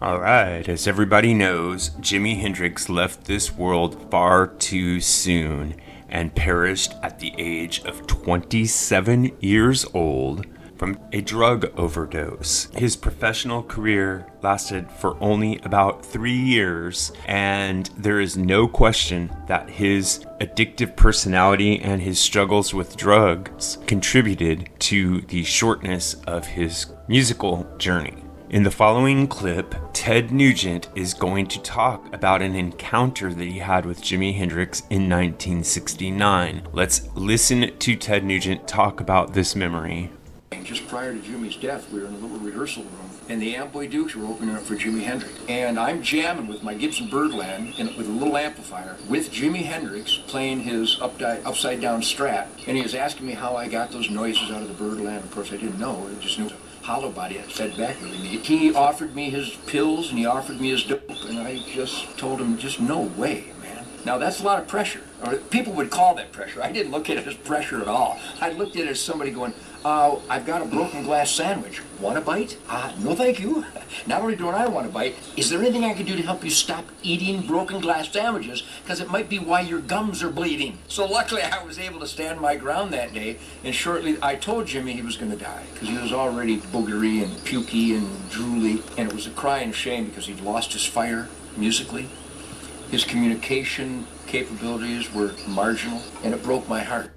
Alright, as everybody knows, Jimi Hendrix left this world far too soon and perished at the age of 27 years old from a drug overdose. His professional career lasted for only about 3 years, and there is no question that his addictive personality and his struggles with drugs contributed to the shortness of his musical journey. In the following clip, Ted Nugent is going to talk about an encounter that he had with Jimi Hendrix in 1969. Let's listen to Ted Nugent talk about this memory. Just prior to Jimmy's death, we were in a little rehearsal room, and the Amboy Dukes were opening up for Jimi Hendrix. And I'm jamming with my Gibson Birdland with a little amplifier with Jimi Hendrix playing his upside down Strat, and he was asking me how I got those noises out of the Birdland. Of course, I didn't know. I just knew hollow body that fed back really neat. He offered me his pills and he offered me his dope, and I just told him, just no way, man. Now that's a lot of pressure, or people would call that pressure. I didn't look at it as pressure at all. I looked at it as somebody going, I've got a broken glass sandwich. Want a bite? No thank you. Not only do I want a bite, is there anything I can do to help you stop eating broken glass sandwiches? Because it might be why your gums are bleeding. So luckily I was able to stand my ground that day, and shortly I told Jimmy he was going to die, because he was already boogery and pukey and drooly, and it was a crying shame because he'd lost his fire musically. His communication capabilities were marginal, and it broke my heart.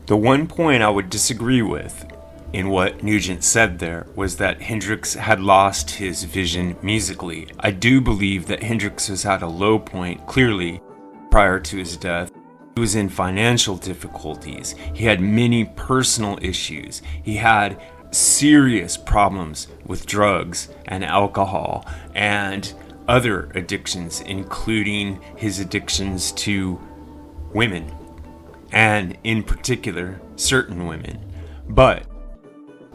The one point I would disagree with in what Nugent said there was that Hendrix had lost his vision musically. I do believe that Hendrix was at a low point, clearly, prior to his death. He was in financial difficulties. He had many personal issues. He had serious problems with drugs and alcohol and other addictions, including his addictions to women, and in particular, certain women. But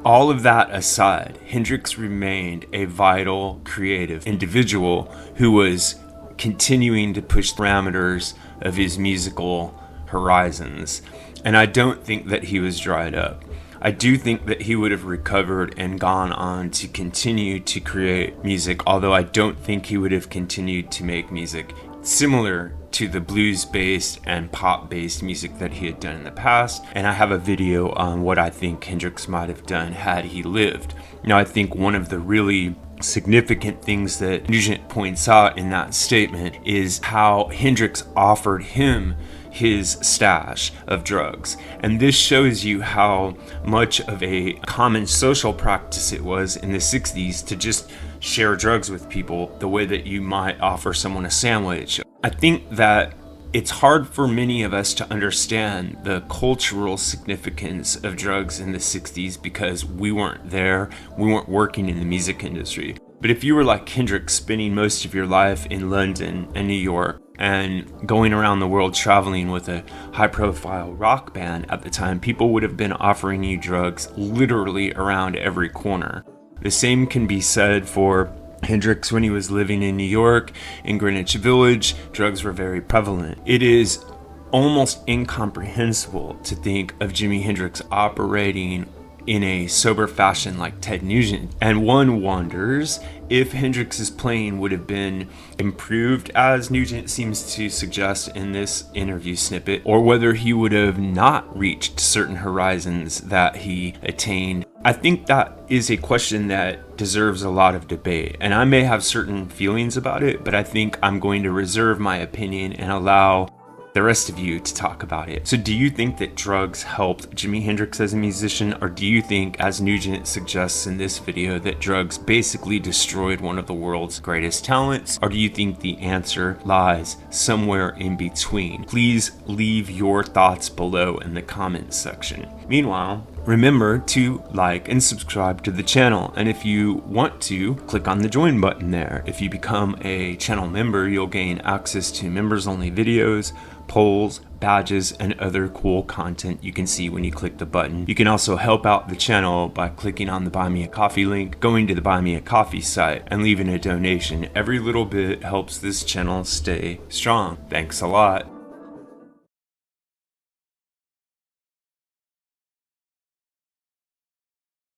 all of that aside, Hendrix remained a vital, creative individual who was continuing to push parameters of his musical horizons. And I don't think that he was dried up. I do think that he would have recovered and gone on to continue to create music, although I don't think he would have continued to make music similar to the blues-based and pop-based music that he had done in the past. And I have a video on what I think Hendrix might have done had he lived. Now, I think one of the really significant things that Nugent points out in that statement is how Hendrix offered him his stash of drugs. And this shows you how much of a common social practice it was in the 60s to just share drugs with people the way that you might offer someone a sandwich. I think that it's hard for many of us to understand the cultural significance of drugs in the 60s because we weren't there, we weren't working in the music industry. But if you were like Hendrix, spending most of your life in London and New York and going around the world traveling with a high-profile rock band at the time, people would have been offering you drugs literally around every corner. The same can be said for Hendrix when he was living in New York, in Greenwich Village. Drugs were very prevalent. It is almost incomprehensible to think of Jimi Hendrix operating in a sober fashion like Ted Nugent. And one wonders if Hendrix's playing would have been improved, as Nugent seems to suggest in this interview snippet, or whether he would have not reached certain horizons that he attained. I think that is a question that deserves a lot of debate, and I may have certain feelings about it, but I think I'm going to reserve my opinion and allow the rest of you to talk about it. So do you think that drugs helped Jimi Hendrix as a musician, or do you think, as Nugent suggests in this video, that drugs basically destroyed one of the world's greatest talents? Or do you think the answer lies somewhere in between? Please leave your thoughts below in the comments section. Meanwhile, remember to like and subscribe to the channel, and if you want to, click on the join button there. If you become a channel member, you'll gain access to members only videos, polls, badges, and other cool content you can see when you click the button. You can also help out the channel by clicking on the Buy Me a Coffee link, going to the Buy Me a Coffee site, and leaving a donation. Every little bit helps this channel stay strong. Thanks a lot.